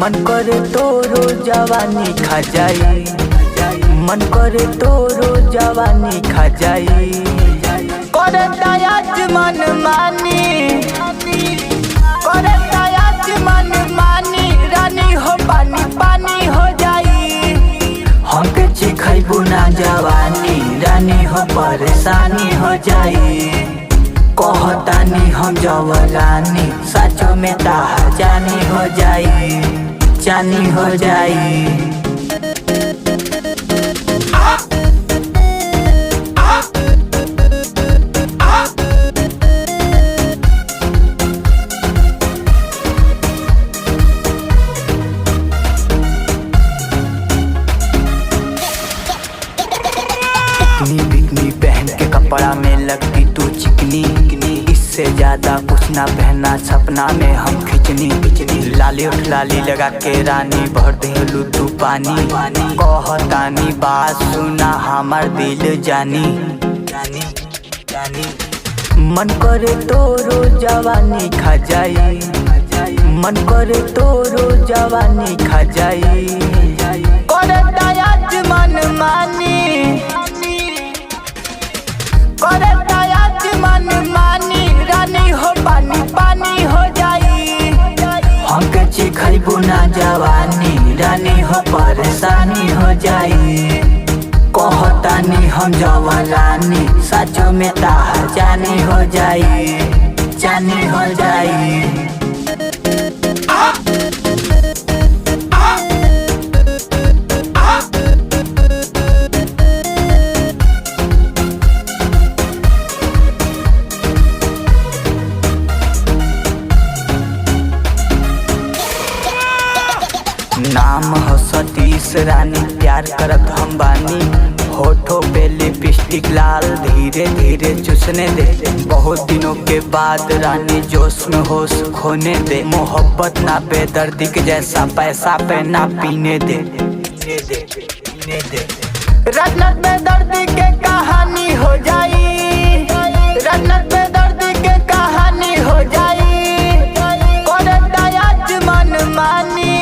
मन करे तोरो जवानी खा जाई, मन करे तोरो जवानी खा जाई। करे दयाज मन मानी, करे दयाज मन मानी, रानी हो पानी पानी हो जाई। हमके चिखैबू ना जवानी, रानी हो परेशानी हो जाई। कहतानी हम जवानी, सचो में ताहा जानी हो जाई, जानी हो जाई। बिकनी पहन के कपड़ा में लगती तू चिकनी, इससे ज्यादा कुछ ना पहना सपना में हम खिंचनी। लाली उठ लाली लगा के रानी भर देलू तू पानी, कहतानी बात सुना हमार दिल जानी। मन करे तोरो जवानी खा जाई, मन करे तोरो जवानी खा जाई। करे दयाज मन मानी, करे दयाज मन मानी, रानी हो पानी पानी हो जाई। हमके चिखैबू ना जवानी, रानी हो परेशानी हो जाई। कहतानी हम जवानी, सचो में ताहा जानी हो जाई, जानी हो जाई। नाम हो सतीश रानी, प्यार करत हम बानी। होठों पे लिपस्टिक लाल, धीरे धीरे चूसने दे। बहुत दिनों के बाद रानी जोश में होश खोने दे। मोहब्बत ना बेदर्दी के जैसा, पैसा पे ना पीने दे। रजनत बेदर्दी के कहानी हो जाई, रजनत बेदर्दी के कहानी हो जाई। करे दयाज मन मानी,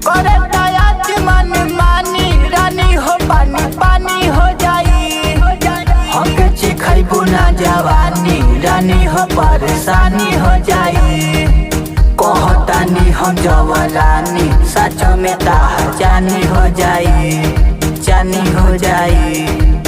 करे दयाज मन मानी, रानी हो पानी पानी हो जाई। हमके चिखैबू ना जवानी, रानी हो परेशानी हो जाई। कहतानी हम जवानी, सचो में ताहा जानी हो जाई, जानी हो जाई।